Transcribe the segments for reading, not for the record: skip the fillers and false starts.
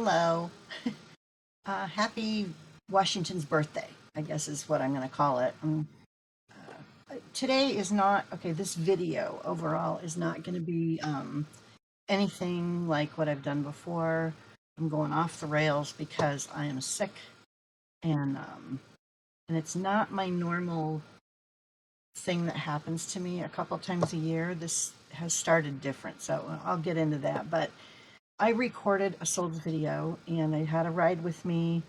Hello. Happy Washington's birthday, I guess is what I'm going to call it. Today is not, okay, this video overall is not going to be anything like what I've done before. I'm going off the rails because I am sick and it's not my normal thing that happens to me a couple times a year. This has started different, so I'll get into that. But I recorded a solds video and I had a ride with me,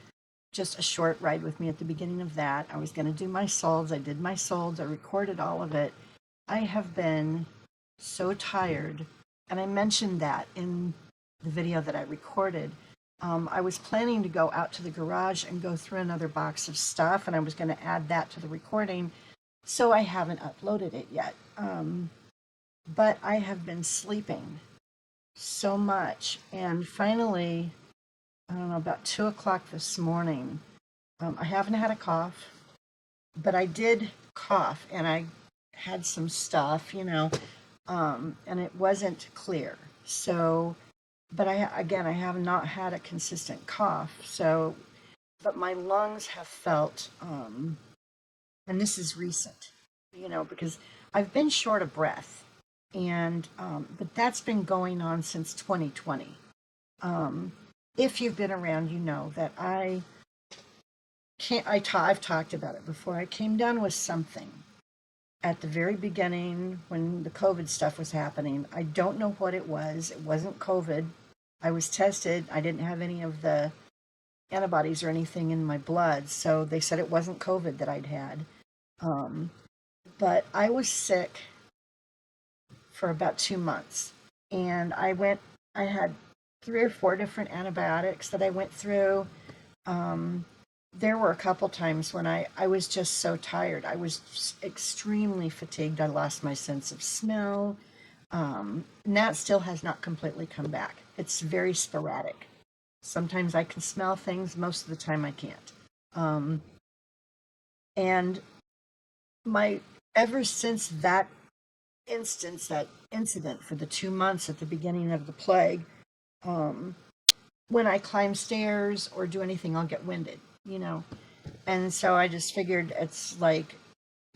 just a short ride with me at the beginning of that. I was going to do my solds. I did my solds. I recorded all of it. I have been so tired, and I mentioned that in the video that I recorded. I was planning to go out to the garage and go through another box of stuff, and I was going to add that to the recording, so I haven't uploaded it yet. But I have been sleeping so much, and finally, I don't know, about 2 o'clock this morning, I haven't had a cough, but I did cough, and I had some stuff, and it wasn't clear. So, but I have not had a consistent cough. So, but my lungs have felt, and this is recent, because I've been short of breath, and but that's been going on since 2020. If you've been around, you know that I've talked about it before. I came down with something at the very beginning when the COVID stuff was happening. I don't know what it was. It wasn't COVID. I was tested. I didn't have any of the antibodies or anything in my blood, so they said it wasn't COVID that I'd had. But I was sick for about 2 months, and I had 3 or 4 different antibiotics that I went through. There were a couple times when I was just so tired. I was extremely fatigued. I lost my sense of smell. And that still has not completely come back. It's very sporadic. Sometimes I can smell things, most of the time I can't. And ever since that incident for the 2 months at the beginning of the plague, when I climb stairs or do anything, I'll get winded, And so I just figured it's like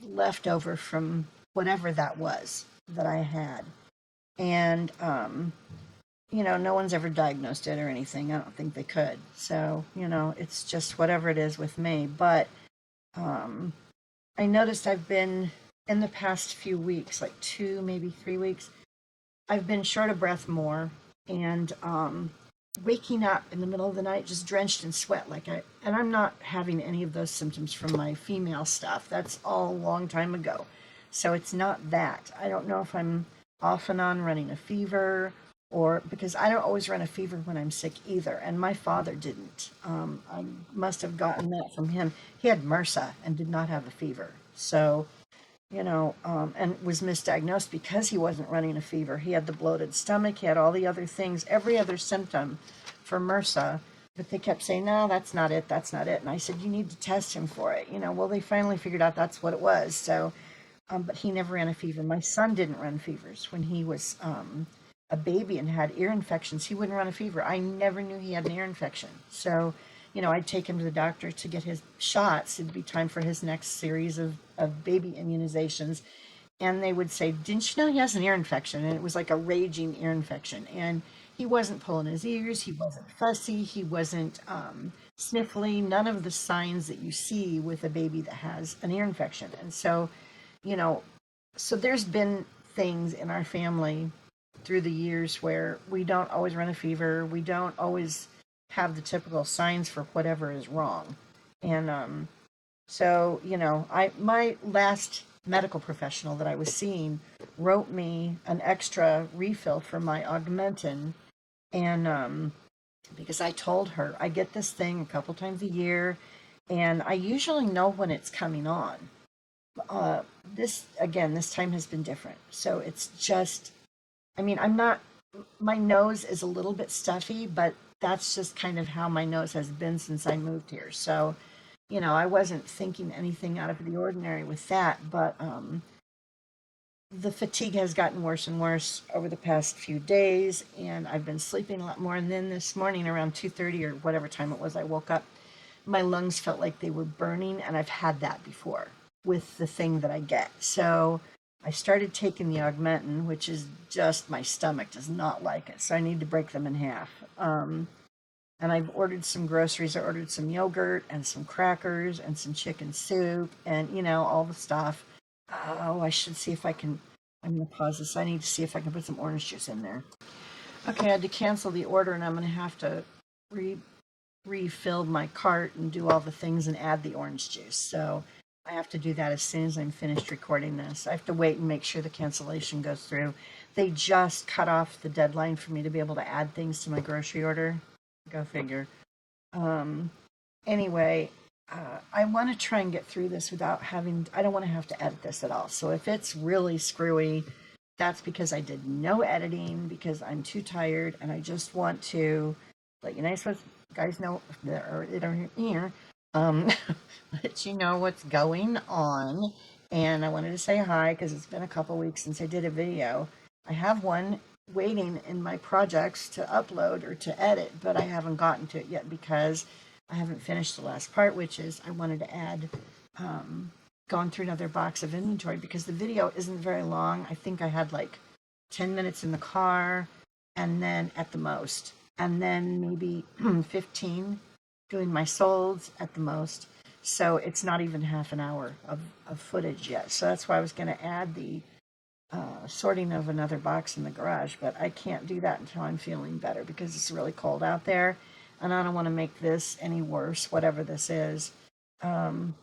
leftover from whatever that was that I had. And, no one's ever diagnosed it or anything. I don't think they could. So, it's just whatever it is with me. But I noticed I've been, in the past few weeks, like 2, maybe 3 weeks, I've been short of breath more, and waking up in the middle of the night just drenched in sweat, and I'm not having any of those symptoms from my female stuff. That's all a long time ago. So it's not that. I don't know if I'm off and on running a fever, or because I don't always run a fever when I'm sick either, and my father didn't. I must have gotten that from him. He had MRSA and did not have a fever. So, and was misdiagnosed because he wasn't running a fever. He had the bloated stomach, he had all the other things, every other symptom for MRSA, but they kept saying, no, that's not it. And I said, you need to test him for it. Well, they finally figured out that's what it was. So, but he never ran a fever. My son didn't run fevers when he was a baby and had ear infections. He wouldn't run a fever. I never knew he had an ear infection. So, I'd take him to the doctor to get his shots. It'd be time for his next series of baby immunizations. And they would say, didn't you know he has an ear infection? And it was like a raging ear infection. And he wasn't pulling his ears. He wasn't fussy. He wasn't sniffly. None of the signs that you see with a baby that has an ear infection. And so, so there's been things in our family through the years where we don't always run a fever. We don't always have the typical signs for whatever is wrong. And so, my last medical professional that I was seeing wrote me an extra refill for my Augmentin. And because I told her I get this thing a couple times a year, and I usually know when it's coming on. This time has been different. So it's just, my nose is a little bit stuffy, but that's just kind of how my nose has been since I moved here. So, I wasn't thinking anything out of the ordinary with that, but the fatigue has gotten worse and worse over the past few days, and I've been sleeping a lot more. And then this morning around 2:30 or whatever time it was, I woke up. My lungs felt like they were burning, and I've had that before with the thing that I get. So I started taking the Augmentin, which is just my stomach does not like it, so I need to break them in half. And I've ordered some groceries. I ordered some yogurt and some crackers and some chicken soup and, all the stuff. Oh, I should see if I can. I'm going to pause this. I need to see if I can put some orange juice in there. Okay, I had to cancel the order, and I'm going to have to re refill my cart and do all the things and add the orange juice. So I have to do that as soon as I'm finished recording this. I have to wait and make sure the cancellation goes through. They just cut off the deadline for me to be able to add things to my grocery order. Go figure. Um, anyway, I want to try and get through this without having, I don't want to have to edit this at all. So if it's really screwy, that's because I did no editing because I'm too tired and I just want to let you guys know that are here, um, let you know what's going on. And I wanted to say hi because it's been a couple weeks since I did a video. I have one waiting in my projects to upload or to edit, but I haven't gotten to it yet because I haven't finished the last part, which is I wanted to add, gone through another box of inventory because the video isn't very long. I think I had like 10 minutes in the car and then at the most, and then maybe 15 doing my solds at the most. So it's not even half an hour of footage yet. So that's why I was going to add the sorting of another box in the garage, but I can't do that until I'm feeling better because it's really cold out there and I don't want to make this any worse, whatever this is. Um,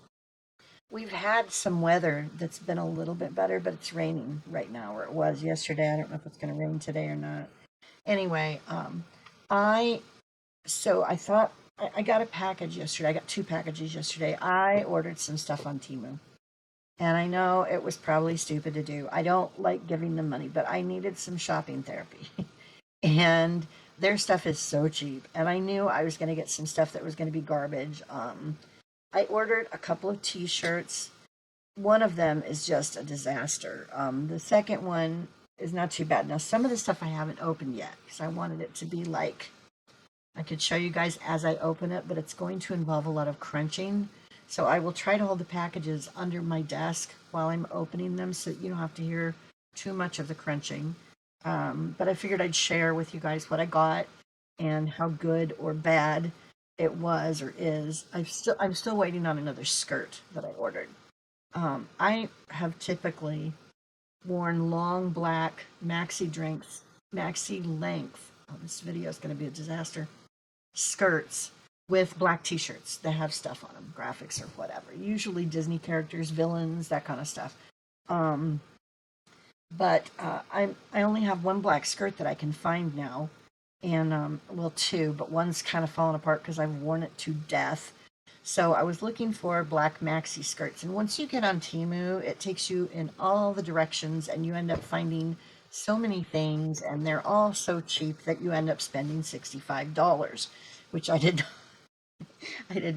we've had some weather that's been a little bit better, but it's raining right now, or it was yesterday. I don't know if it's going to rain today or not. Anyway, I so I thought I got a package yesterday. I got two packages yesterday. I ordered some stuff on Temu. And I know it was probably stupid to do. I don't like giving them money, but I needed some shopping therapy. And their stuff is so cheap. And I knew I was going to get some stuff that was going to be garbage. I ordered a couple of t-shirts. One of them is just a disaster. The second one is not too bad. Now, some of the stuff I haven't opened yet because I wanted it to be like, I could show you guys as I open it, but it's going to involve a lot of crunching. So I will try to hold the packages under my desk while I'm opening them so you don't have to hear too much of the crunching. But I figured I'd share with you guys what I got and how good or bad it was or is. I'm still waiting on another skirt that I ordered. I have typically worn long black maxi length. Oh, this video is going to be a disaster. Skirts with black t-shirts that have stuff on them, graphics or whatever. Usually Disney characters, villains, that kind of stuff. Um, but I only have one black skirt that I can find now, and well, two, but one's kind of fallen apart because I've worn it to death. So I was looking for black maxi skirts, and once you get on Temu, it takes you in all the directions, and you end up finding so many things, and they're all so cheap that you end up spending $65, which I did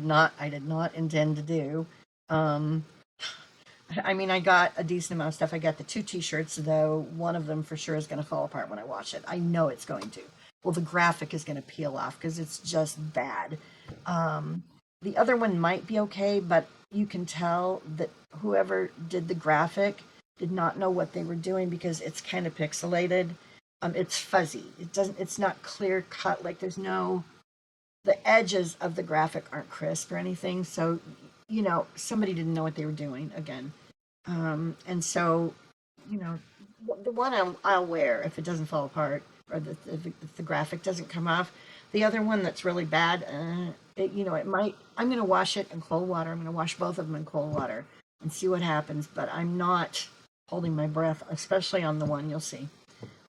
not intend to do. Um, I mean, I got a decent amount of stuff. I got the two t-shirts, though one of them for sure is going to fall apart when I wash it. I know it's going to. Well, the graphic is going to peel off because it's just bad. Um, the other one might be okay, but you can tell that whoever did the graphic did not know what they were doing because it's kind of pixelated. It's fuzzy. It's not clear cut. Like the edges of the graphic aren't crisp or anything. So, somebody didn't know what they were doing again. And so, you know, the one I'll wear if it doesn't fall apart or if the graphic doesn't come off. The other one that's really bad, it might, I'm going to wash it in cold water. I'm going to wash both of them in cold water and see what happens. But I'm not holding my breath, especially on the one you'll see.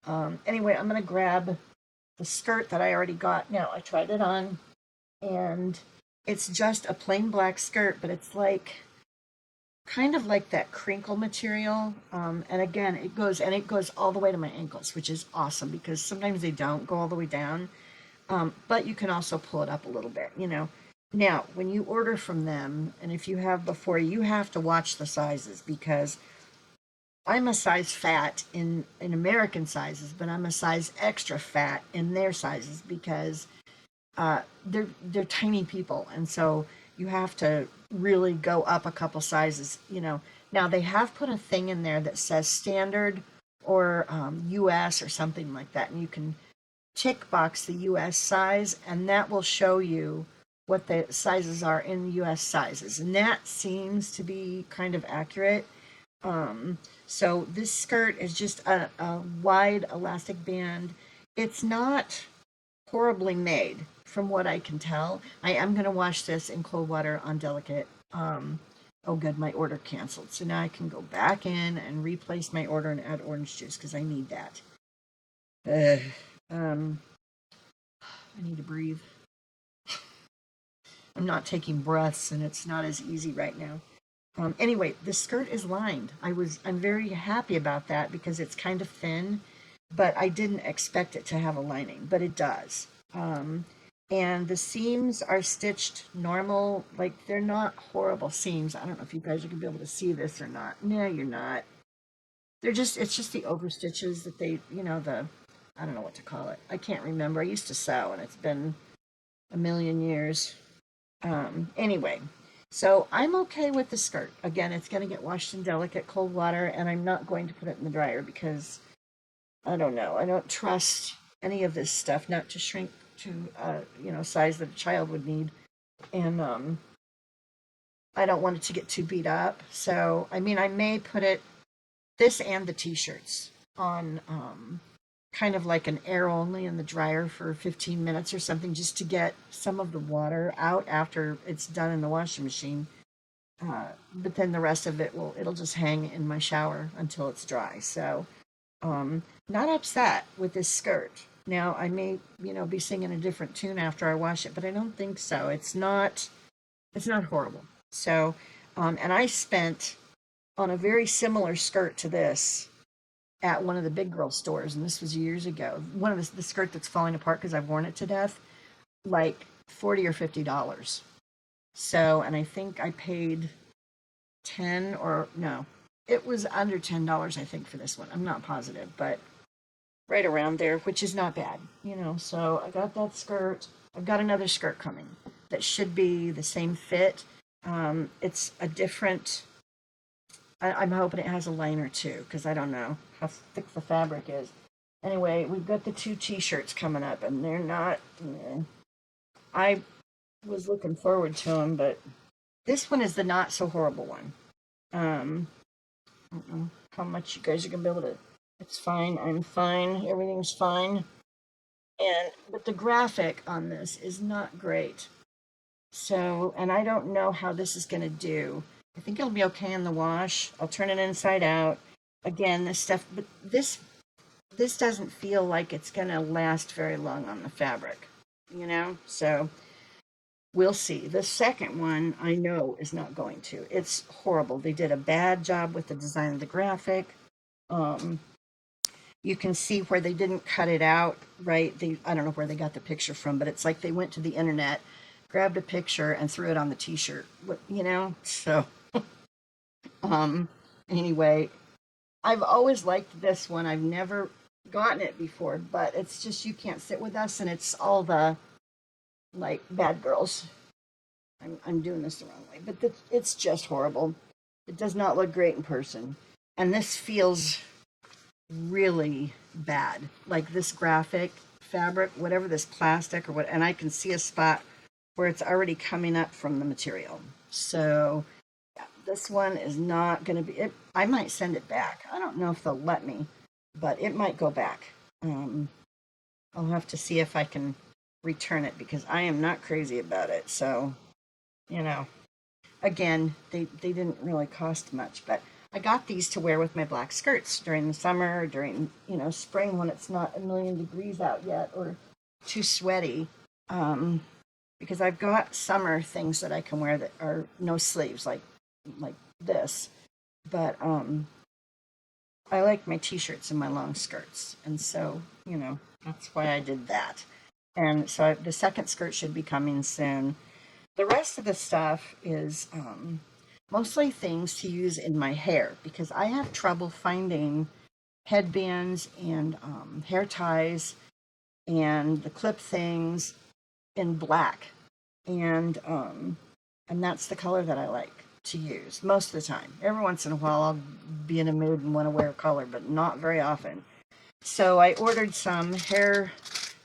Anyway, I'm going to grab the skirt that I already got. Now, I tried it on and it's just a plain black skirt, but it's like kind of like that crinkle material. And again, it goes all the way to my ankles, which is awesome because sometimes they don't go all the way down. But you can also pull it up a little bit. Now, when you order from them, and if you have before, you have to watch the sizes because I'm a size fat in American sizes, but I'm a size extra fat in their sizes because they're tiny people, and so you have to really go up a couple sizes. Now they have put a thing in there that says standard or U.S. or something like that, and you can tick box the U.S. size, and that will show you what the sizes are in U.S. sizes, and that seems to be kind of accurate. So this skirt is just a wide elastic band. It's not horribly made from what I can tell. I am going to wash this in cold water on delicate. Oh, good, my order canceled. So now I can go back in and replace my order and add orange juice because I need that. Um, I need to breathe. I'm not taking breaths, and it's not as easy right now. Anyway, the skirt is lined. I'm very happy about that because it's kind of thin, but I didn't expect it to have a lining, but it does. And the seams are stitched normal, like they're not horrible seams. I don't know if you guys are gonna be able to see this or not. No, you're not. It's just the over stitches that I don't know what to call it. I can't remember. I used to sew, and it's been a million years. Anyway, so I'm okay with the skirt. Again, it's going to get washed in delicate cold water, and I'm not going to put it in the dryer because I don't know. I don't trust any of this stuff not to shrink to size that a child would need, and I don't want it to get too beat up. So I mean, I may put it this and the t-shirts on kind of like an air only in the dryer for 15 minutes or something just to get some of the water out after it's done in the washing machine. But then the rest of it'll just hang in my shower until it's dry. So not upset with this skirt. Now I may, be singing a different tune after I wash it, but I don't think so. It's not horrible. So and I spent on a very similar skirt to this at one of the big girl stores, and this was years ago. One of the skirt that's falling apart because I've worn it to death, like $40 or $50. So, and I think I paid 10 or no, it was under $10, I think, for this one. I'm not positive, but right around there, which is not bad. So I got that skirt. I've got another skirt coming that should be the same fit. It's a different. I'm hoping it has a liner too, because I don't know how thick the fabric is. Anyway, we've got the two t-shirts coming up, and they're not. I was looking forward to them, but this one is the not so horrible one. I don't know how much you guys are gonna be able to. It's fine. I'm fine. Everything's fine. But the graphic on this is not great. So, and I don't know how this is gonna do. I think it'll be okay in the wash. I'll turn it inside out. Again, this stuff, but this doesn't feel like it's gonna last very long on the fabric. So we'll see. The second one I know is not going to. It's horrible. They did a bad job with the design of the graphic. Um, you can see where they didn't cut it out right. I don't know where they got the picture from, but it's like they went to the internet, grabbed a picture, and threw it on the T-shirt. So um, anyway, I've always liked this one. I've never gotten it before, but it's just you can't sit with us, and it's all the like bad girls. I'm doing this the wrong way, but it's just horrible. It does not look great in person, and this feels really bad. Like this graphic fabric, whatever this plastic or what, and I can see a spot where it's already coming up from the material. So yeah, this one is not going to be it. I might send it back. I don't know if they'll let me, but it might go back. I'll have to see if I can return it because I am not crazy about it. So, you know, again, they didn't really cost much, but I got these to wear with my black skirts during the summer, during, spring when it's not a million degrees out yet or too sweaty. Um, because I've got summer things that I can wear that are no sleeves, like this. But I like my t-shirts and my long skirts, and so that's why I did that. And so the second skirt should be coming soon. The rest of the stuff is mostly things to use in my hair because I have trouble finding headbands and hair ties and the clip things in black. And that's the color that I like to use most of the time. Every once in a while I'll be in a mood and want to wear a color, but not very often. So I ordered some hair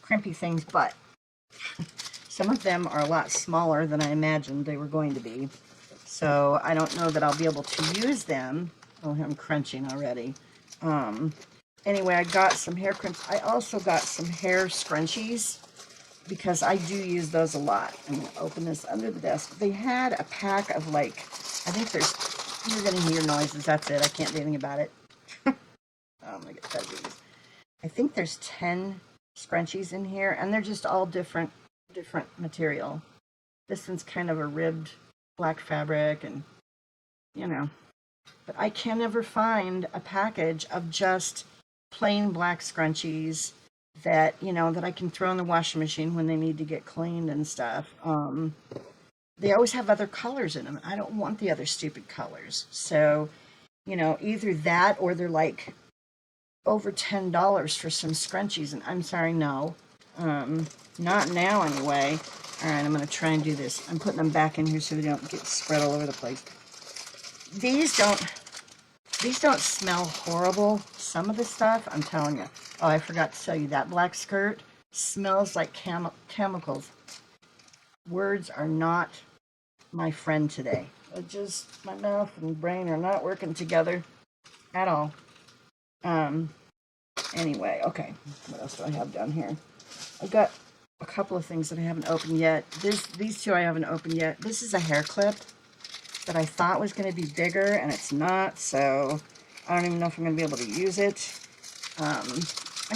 crimpy things, but some of them are a lot smaller than I imagined they were going to be. So I don't know that I'll be able to use them. Oh, I'm crunching already. Um, anyway, I got some hair crimps. I also got some hair scrunchies because I do use those a lot. I'm going to open this under the desk. They had a pack of like, I think there's, you're going to hear noises. That's it. I can't do anything about it. I'm going to get fed these. I think there's 10 scrunchies in here, and they're just all different material. This one's kind of a ribbed black fabric, and you know, but I can never find a package of just plain black scrunchies that that I can throw in the washing machine when they need to get cleaned and stuff. They always have other colors in them. I don't want the other stupid colors. So, either that or they're like over $10 for some scrunchies, and I'm sorry, no. Not now anyway. All right, I'm going to try and do this. I'm putting them back in here so they don't get spread all over the place. These don't smell horrible. Some of the stuff, I'm telling you. Oh, I forgot to tell you, that black skirt smells like chemicals. Words are not my friend today. My mouth and brain are not working together at all. Anyway, okay. What else do I have down here? I've got a couple of things that I haven't opened yet. These two I haven't opened yet. This is a hair clip that I thought was going to be bigger, and it's not, so I don't even know if I'm going to be able to use it. I'm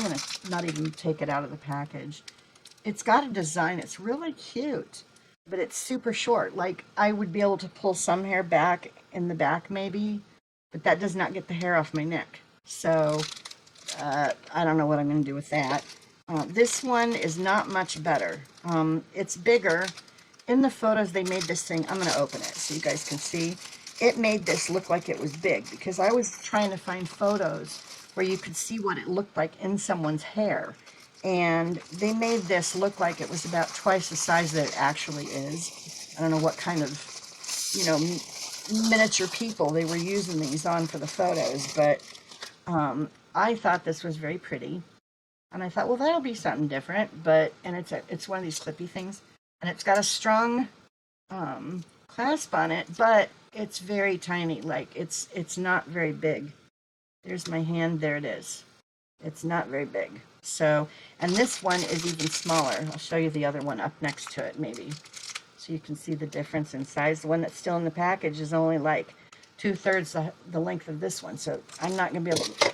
going to not even take it out of the package. It's got a design. It's really cute, but it's super short. Like, I would be able to pull some hair back in the back maybe, but that does not get the hair off my neck. So I don't know what I'm going to do with that. This one is not much better. It's bigger. In the photos, they made this thing. I'm going to open it so you guys can see. It made this look like it was big because I was trying to find photos where you could see what it looked like in someone's hair. And they made this look like it was about twice the size that it actually is. I don't know what kind of, miniature people they were using these on for the photos, but I thought this was very pretty. And I thought, well, that'll be something different. And it's one of these clippy things. And it's got a strong clasp on it, but it's very tiny. Like, it's not very big. There's my hand. There it is. It's not very big. So, and this one is even smaller. I'll show you the other one up next to it, maybe, so you can see the difference in size. The one that's still in the package is only like 2/3 the length of this one. So I'm not going to be able to.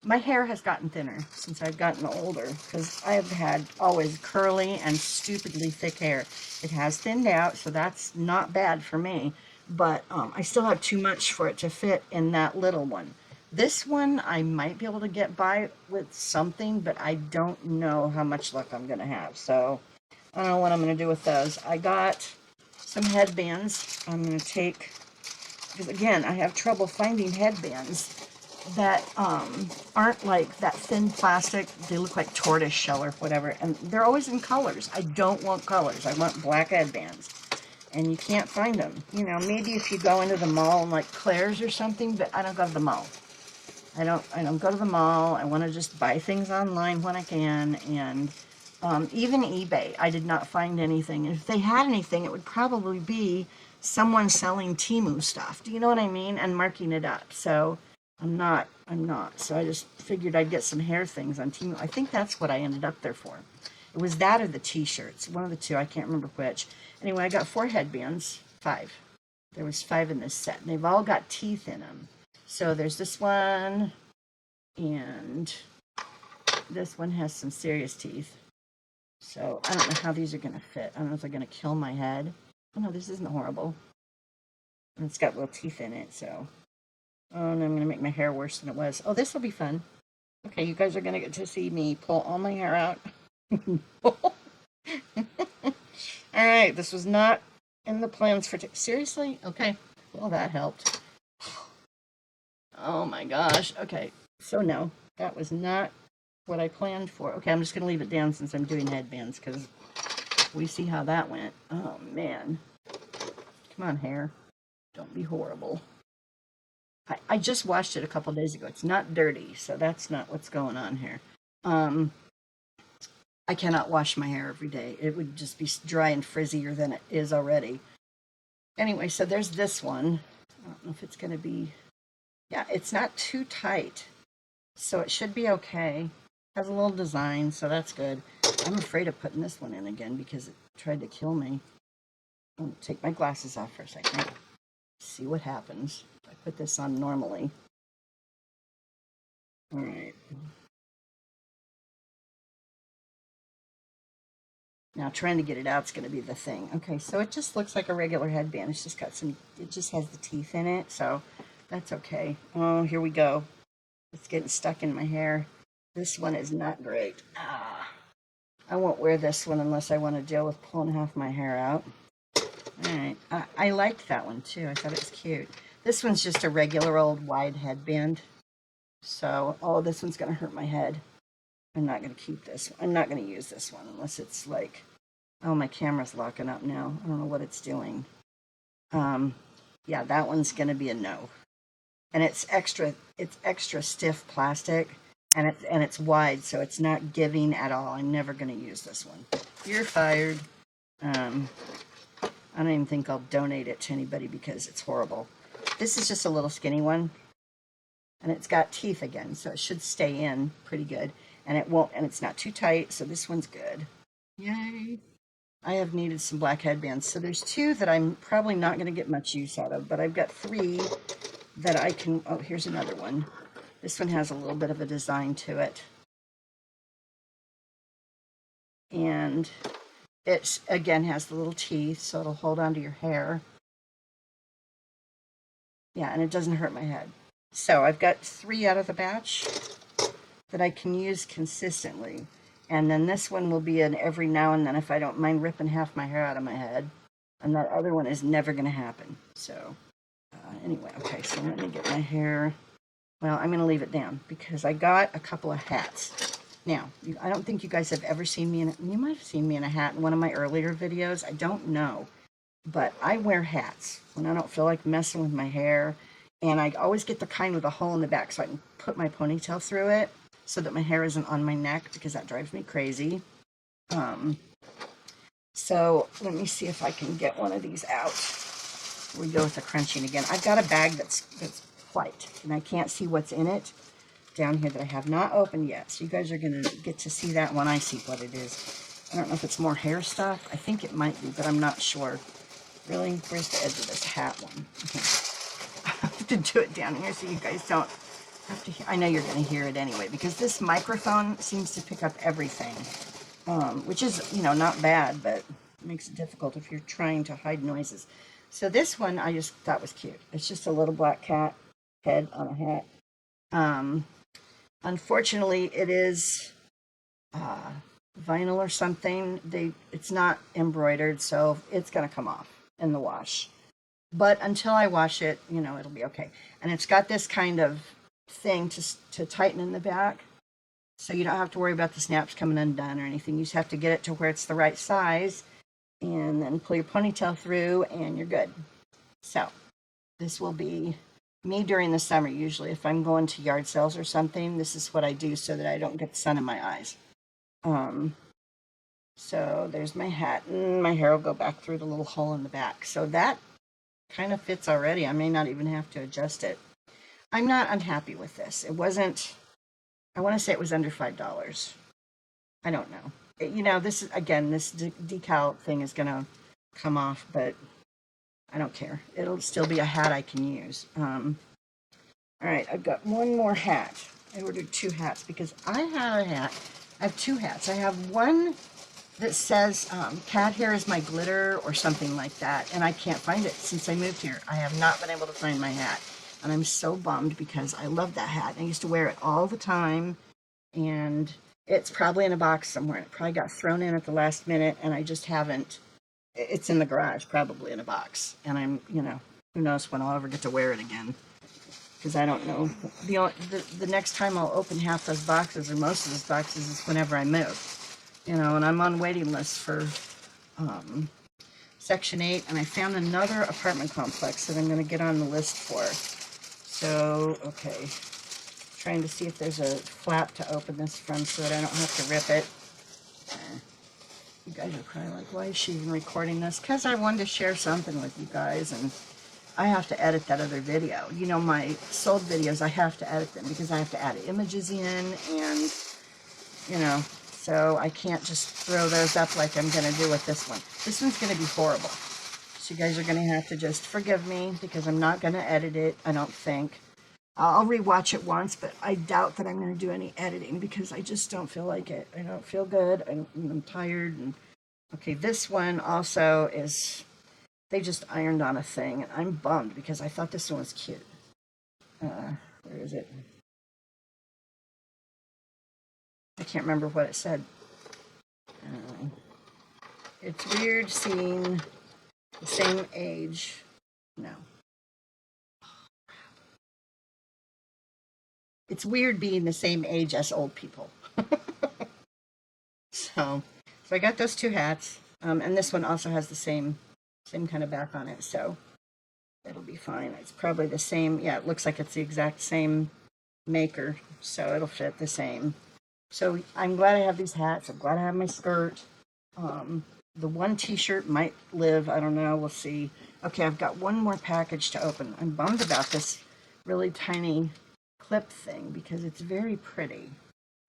My hair has gotten thinner since I've gotten older because I have had always curly and stupidly thick hair. It has thinned out, so that's not bad for me, but I still have too much for it to fit in that little one. This one I might be able to get by with something, but I don't know how much luck I'm going to have, so I don't know what I'm going to do with those. I got some headbands I'm going to take, because again, I have trouble finding headbands that aren't like that thin plastic. They look like tortoise shell or whatever, and they're always in colors. I don't want colors. I want black headbands, and you can't find them. Maybe if you go into the mall and like Claire's or something, but I don't go to the mall. I don't go to the mall. I want to just buy things online when I can, and even eBay, I did not find anything. If they had anything, it would probably be someone selling Temu stuff. Do you know what I mean? And marking it up. So I'm not. So I just figured I'd get some hair things on Temu. I think that's what I ended up there for. It was that or the t-shirts. One of the two. I can't remember which. Anyway, I got 4 headbands. 5. There was 5 in this set. And they've all got teeth in them. So there's this one. And this one has some serious teeth. So I don't know how these are going to fit. I don't know if they're going to kill my head. Oh, no, this isn't horrible. And it's got little teeth in it, so... Oh, and I'm going to make my hair worse than it was. Oh, this will be fun. Okay, you guys are going to get to see me pull all my hair out. All right, this was not in the plans for... Seriously? Okay. Well, that helped. Oh my gosh. Okay. So no, that was not what I planned for. Okay, I'm just going to leave it down since I'm doing headbands because we see how that went. Oh man. Come on, hair. Don't be horrible. I just washed it a couple days ago. It's not dirty, so that's not what's going on here. Um, I cannot wash my hair every day. It would just be dry and frizzier than it is already. Anyway, so there's this one. I don't know if it's going to be, yeah, it's not too tight. So it should be okay. Has a little design, so that's good. I'm afraid of putting this one in again because it tried to kill me. I'll take my glasses off for a second. See what happens if I put this on normally. All right. Now trying to get it out is going to be the thing. Okay, so it just looks like a regular headband. It's just got some, it just has the teeth in it, so that's okay. Oh, here we go. It's getting stuck in my hair. This one is not great. Ah, I won't wear this one unless I want to deal with pulling half my hair out. All right, I liked that one too. I thought it was cute. This one's just a regular old wide headband. So, oh, this one's going to hurt my head. I'm not going to keep this. I'm not going to use this one unless it's like, oh, my camera's locking up now. I don't know what it's doing. Yeah, that one's going to be a no. And it's extra stiff plastic, and it's wide, so it's not giving at all. I'm never going to use this one. You're fired. I don't even think I'll donate it to anybody because it's horrible. This is just a little skinny one, and it's got teeth again, so it should stay in pretty good. And it won't, and it's not too tight, so this one's good. Yay. I have needed some black headbands. So there's two that I'm probably not going to get much use out of, but I've got three that I can, oh, here's another one. This one has a little bit of a design to it. And it, again, has the little teeth, so it'll hold onto your hair. Yeah, and it doesn't hurt my head. So I've got three out of the batch that I can use consistently. And then this one will be an every now and then if I don't mind ripping half my hair out of my head. And that other one is never going to happen. So anyway, okay, so let me get my hair. Well, I'm going to leave it down because I got a couple of hats. Now, I don't think you guys have ever seen me in, you might have seen me in a hat in one of my earlier videos. I don't know. But I wear hats when I don't feel like messing with my hair. And I always get the kind with a hole in the back so I can put my ponytail through it so that my hair isn't on my neck because that drives me crazy. So let me see if I can get one of these out. Here we go with the crunching again. I've got a bag that's white and I can't see what's in it down here that I have not opened yet. So you guys are going to get to see that when I see what it is. I don't know if it's more hair stuff. I think it might be, but I'm not sure. Really? Where's the edge of this hat one? Okay. I have to do it down here so you guys don't have to hear. I know you're going to hear it anyway because this microphone seems to pick up everything, which is, you know, not bad, but it makes it difficult if you're trying to hide noises. So this one I just thought was cute. It's just a little black cat head on a hat. Unfortunately, it is vinyl or something. It's not embroidered, so it's going to come off in the wash. But until I wash it, you know, it'll be okay. And it's got this kind of thing to tighten in the back. So you don't have to worry about the snaps coming undone or anything. You just have to get it to where it's the right size and then pull your ponytail through and you're good. So this will be me during the summer usually. If I'm going to yard sales or something, this is what I do so that I don't get the sun in my eyes. So there's my hat, and my hair will go back through the little hole in the back. So that kind of fits already. I may not even have to adjust it. I'm not unhappy with this. It wasn't, I want to say it was under $5. I don't know. You know, this is, again, this decal thing is going to come off, but I don't care. It'll still be a hat I can use. All right, I've got one more hat. I ordered two hats because I have a hat. I have two hats. I have one that says cat hair is my glitter or something like that, and I can't find it since I moved here. I have not been able to find my hat, and I'm so bummed because I love that hat. I used to wear it all the time, and it's probably in a box somewhere. It probably got thrown in at the last minute, and I just haven't. It's in the garage, probably in a box, and I'm, you know, who knows when I'll ever get to wear it again. Because I don't know. The next time I'll open half those boxes, or most of those boxes, is whenever I move. You know, and I'm on waiting list for Section 8, and I found another apartment complex that I'm going to get on the list for. So, okay. Trying to see if there's a flap to open this from so that I don't have to rip it. You guys are probably like, why is she even recording this? Because I wanted to share something with you guys, and I have to edit that other video. You know, my sold videos, I have to edit them because I have to add images in, and, you know, so I can't just throw those up like I'm going to do with this one. This one's going to be horrible. So you guys are going to have to just forgive me because I'm not going to edit it, I don't think. I'll rewatch it once, but I doubt that I'm going to do any editing because I just don't feel like it. I don't feel good. I'm tired. And okay, this one also is, they just ironed on a thing. And I'm bummed because I thought this one was cute. Where is it? I can't remember what it said. It's weird seeing the same age. No. It's weird being the same age as old people. So I got those two hats, and this one also has the same kind of back on it, so it'll be fine. It's probably the same. Yeah, it looks like it's the exact same maker, so it'll fit the same. So I'm glad I have these hats. I'm glad I have my skirt. The one t-shirt might live. I don't know. We'll see. Okay, I've got one more package to open. I'm bummed about this really tiny clip thing because it's very pretty,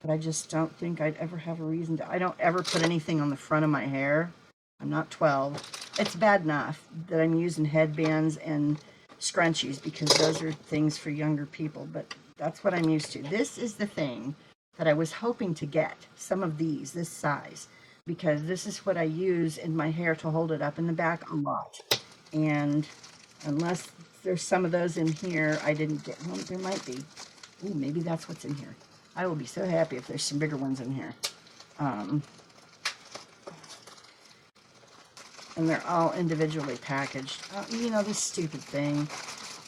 but I just don't think I'd ever have a reason to. I don't ever put anything on the front of my hair. I'm not 12. It's bad enough that I'm using headbands and scrunchies because those are things for younger people, but that's what I'm used to. This is the thing that I was hoping to get, some of these, this size, because this is what I use in my hair to hold it up in the back a lot. And unless there's some of those in here, I didn't get one. There might be. Ooh, maybe that's what's in here. I will be so happy if there's some bigger ones in here. And they're all individually packaged. You know, this stupid thing.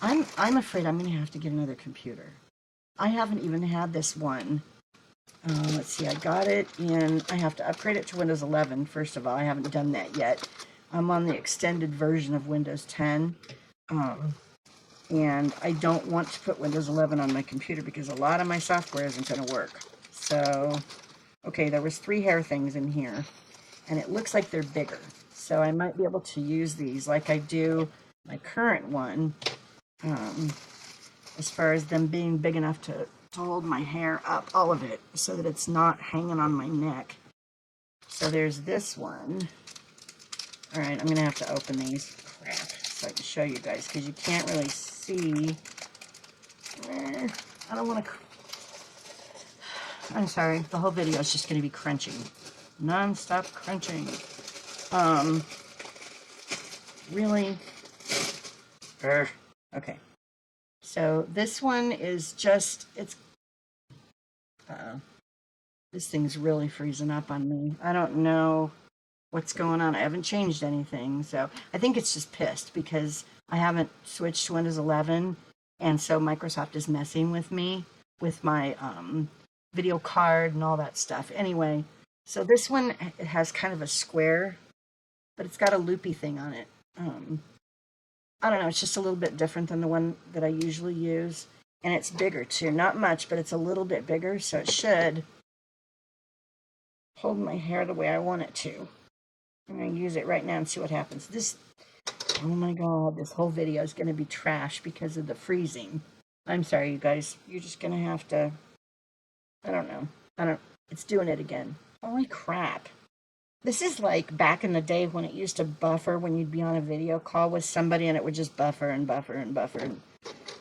I'm afraid I'm going to have to get another computer. I haven't even had this one. Let's see, I got it in, I have to upgrade it to Windows 11, first of all. I haven't done that yet. I'm on the extended version of Windows 10. And I don't want to put Windows 11 on my computer because a lot of my software isn't going to work. So, okay, there was 3 hair things in here, and it looks like they're bigger. So I might be able to use these like I do my current one, as far as them being big enough to hold my hair up, all of it, so that it's not hanging on my neck. So there's this one. All right, I'm going to have to open these. Crap. So I can show you guys, because you can't really see. I don't want to. I'm sorry. The whole video is just going to be crunching. Non-stop crunching. Really? Okay. So this one is just, it's, this thing's really freezing up on me. I don't know what's going on. I haven't changed anything. So I think it's just pissed because I haven't switched to Windows 11. And so Microsoft is messing with me with my video card and all that stuff. Anyway, so this one, it has kind of a square, but it's got a loopy thing on it. I don't know, it's just a little bit different than the one that I usually use. And it's bigger too. Not much, but it's a little bit bigger, so it should hold my hair the way I want it to. I'm going to use it right now and see what happens. This, oh my god, this whole video is going to be trash because of the freezing. I'm sorry, you guys. You're just going to have to, I don't know. It's doing it again. Holy crap. This is like back in the day when it used to buffer when you'd be on a video call with somebody and it would just buffer and buffer and buffer and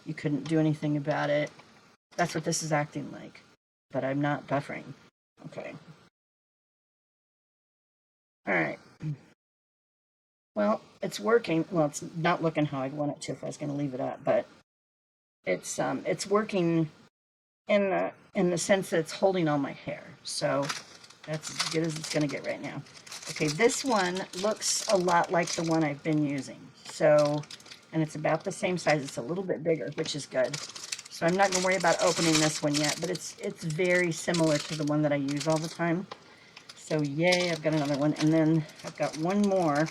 you couldn't do anything about it. That's what this is acting like. But I'm not buffering. Okay. Alright. Well, it's working. Well, it's not looking how I'd want it to if I was going to leave it up, but it's working in the sense that it's holding all my hair. So that's as good as it's going to get right now. Okay, this one looks a lot like the one I've been using. So and it's about the same size. It's a little bit bigger, which is good. So I'm not going to worry about opening this one yet, but it's very similar to the one that I use all the time. So yay, I've got another one. And then I've got one more.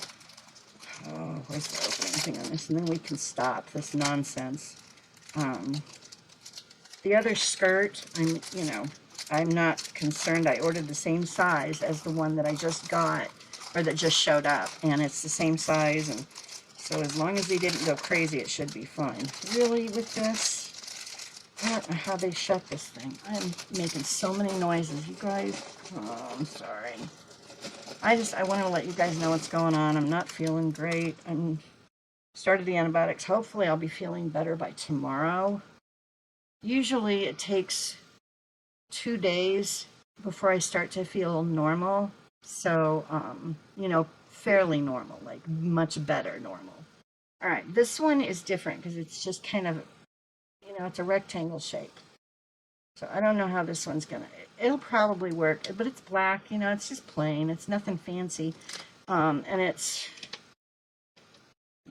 Oh, where's the opening thing on this? And then we can stop this nonsense. The other skirt, I'm not concerned. I ordered the same size as the one that I just got, or that just showed up, and it's the same size, and so as long as they didn't go crazy, it should be fine. Really, with this? I don't know how they shut this thing. I'm making so many noises, you guys. Oh, I'm sorry. I want to let you guys know what's going on. I'm not feeling great. I'm started the antibiotics. Hopefully I'll be feeling better by tomorrow. Usually it takes 2 days before I start to feel normal. So, fairly normal, like much better normal. All right, this one is different because it's just kind of, it's a rectangle shape. So I don't know how this one's gonna, it'll probably work, but it's black, it's just plain. It's nothing fancy. And it's,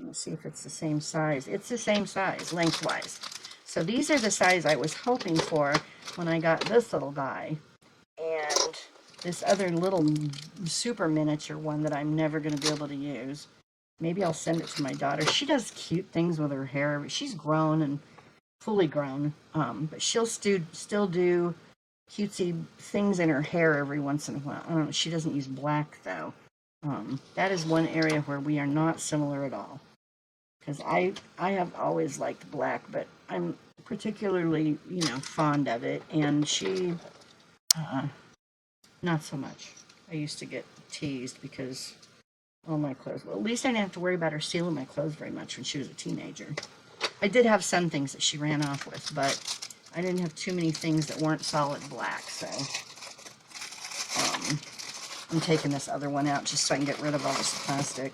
let's see if it's the same size. It's the same size lengthwise. So these are the size I was hoping for when I got this little guy. And this other little super miniature one that I'm never going to be able to use. Maybe I'll send it to my daughter. She does cute things with her hair. She's grown and fully grown, but she'll still do cutesy things in her hair every once in a while. I don't know, she doesn't use black though. That is one area where we are not similar at all. Because I have always liked black, but I'm particularly, fond of it. And she, not so much. I used to get teased because all my clothes, well, at least I didn't have to worry about her stealing my clothes very much when she was a teenager. I did have some things that she ran off with, but I didn't have too many things that weren't solid black, so I'm taking this other one out just so I can get rid of all this plastic.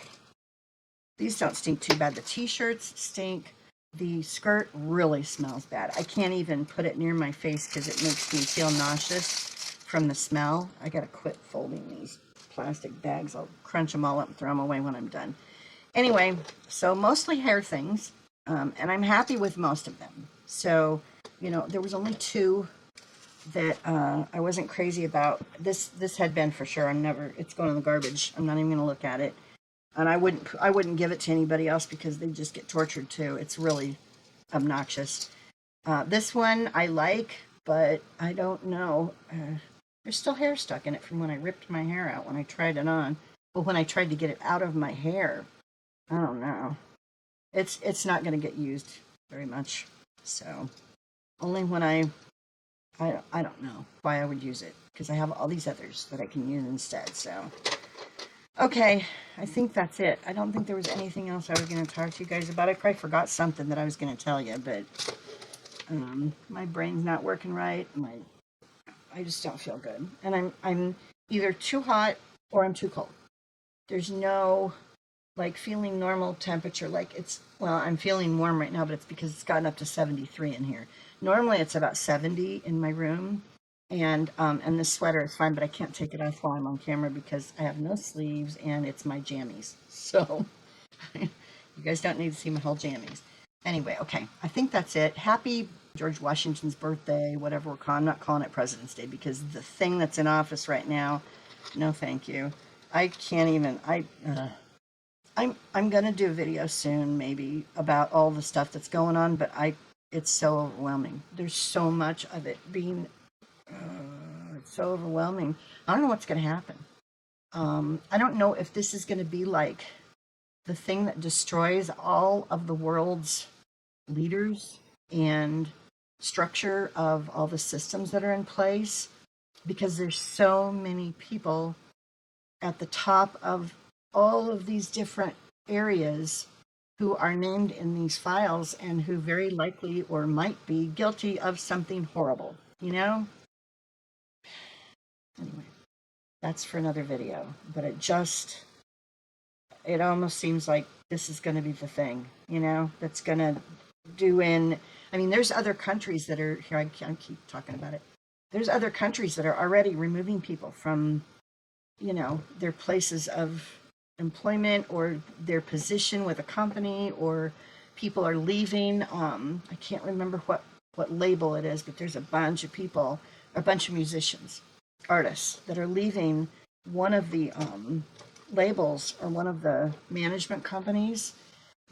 These don't stink too bad. The t-shirts stink. The skirt really smells bad. I can't even put it near my face because it makes me feel nauseous from the smell. I gotta quit folding these plastic bags. I'll crunch them all up and throw them away when I'm done. Anyway, so mostly hair things, and I'm happy with most of them. So, there was only 2 that I wasn't crazy about. This headband for sure. It's going in the garbage. I'm not even gonna look at it. And I wouldn't give it to anybody else because they just get tortured too. It's really obnoxious. This one I like, but I don't know. There's still hair stuck in it from when I ripped my hair out when I tried it on. But when I tried to get it out of my hair, I don't know. It's not going to get used very much. So only when I don't know why I would use it because I have all these others that I can use instead. So. Okay, I think that's it. I don't think there was anything else I was going to talk to you guys about. I probably forgot something that I was going to tell you, but my brain's not working right. I just don't feel good, and I'm either too hot or I'm too cold. There's no feeling normal temperature. I'm feeling warm right now, but it's because it's gotten up to 73 in here. Normally it's about 70 in my room. And this sweater is fine, but I can't take it off while I'm on camera because I have no sleeves and it's my jammies. So you guys don't need to see my whole jammies. Anyway, okay, I think that's it. Happy George Washington's birthday, whatever we're calling. I'm not calling it President's Day because the thing that's in office right now, no thank you. I can't even, I'm gonna do a video soon maybe about all the stuff that's going on, but it's so overwhelming. There's so much of it being it's so overwhelming. I don't know what's going to happen. I don't know if this is going to be like the thing that destroys all of the world's leaders and structure of all the systems that are in place, because there's so many people at the top of all of these different areas who are named in these files and who very likely or might be guilty of something horrible, Anyway, that's for another video, but it almost seems like this is going to be the thing, that's going to there's other countries that are, here, I keep talking about it. There's other countries that are already removing people from, their places of employment or their position with a company or people are leaving. I can't remember what label it is, but there's a bunch of people, a bunch of musicians, artists that are leaving one of the labels or one of the management companies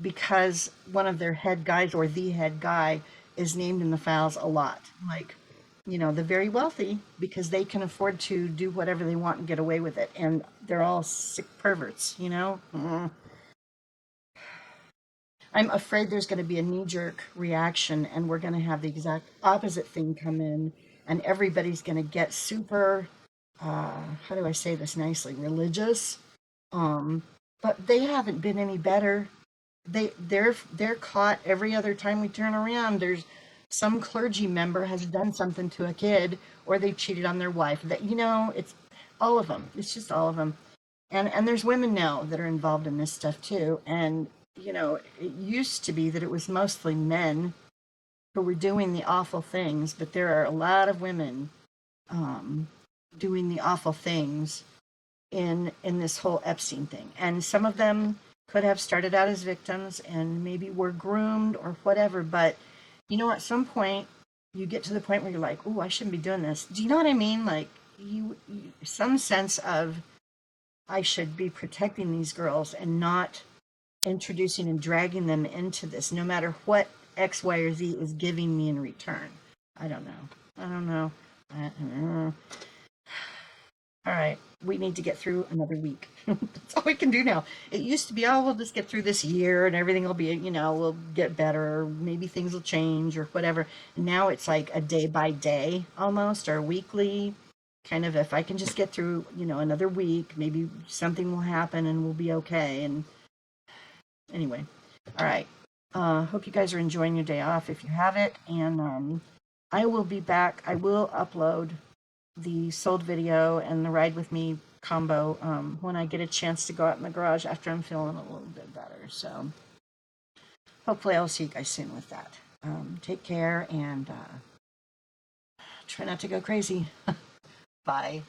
because one of their head guys or the head guy is named in the files a lot. Like, the very wealthy, because they can afford to do whatever they want and get away with it. And they're all sick perverts. I'm afraid there's going to be a knee jerk reaction and we're going to have the exact opposite thing come in, and everybody's going to get super, how do I say this nicely, religious. Um, but they haven't been any better. They're caught every other time we turn around. There's some clergy member has done something to a kid, or they've cheated on their wife. It's all of them. It's just all of them. And there's women now that are involved in this stuff too. And it used to be that it was mostly men who were doing the awful things, but there are a lot of women um, doing the awful things in this whole Epstein thing. And some of them could have started out as victims and maybe were groomed or whatever. But at some point, you get to the point where you're like, "Oh, I shouldn't be doing this." Do you know what I mean? Like some sense of I should be protecting these girls and not introducing and dragging them into this, no matter what X, Y, or Z is giving me in return. I don't know. I don't know. I don't know. All right, we need to get through another week. That's all we can do now. It used to be, oh, we'll just get through this year and everything will be, we'll get better. Maybe things will change or whatever. Now it's like a day by day almost, or weekly. Kind of, if I can just get through, another week, maybe something will happen and we'll be okay. And anyway, all right. Hope you guys are enjoying your day off if you have it. And I will be back. I will upload the sold video and the ride with me combo when I get a chance to go out in the garage after I'm feeling a little bit better. So hopefully I'll see you guys soon with that. Take care and try not to go crazy. Bye.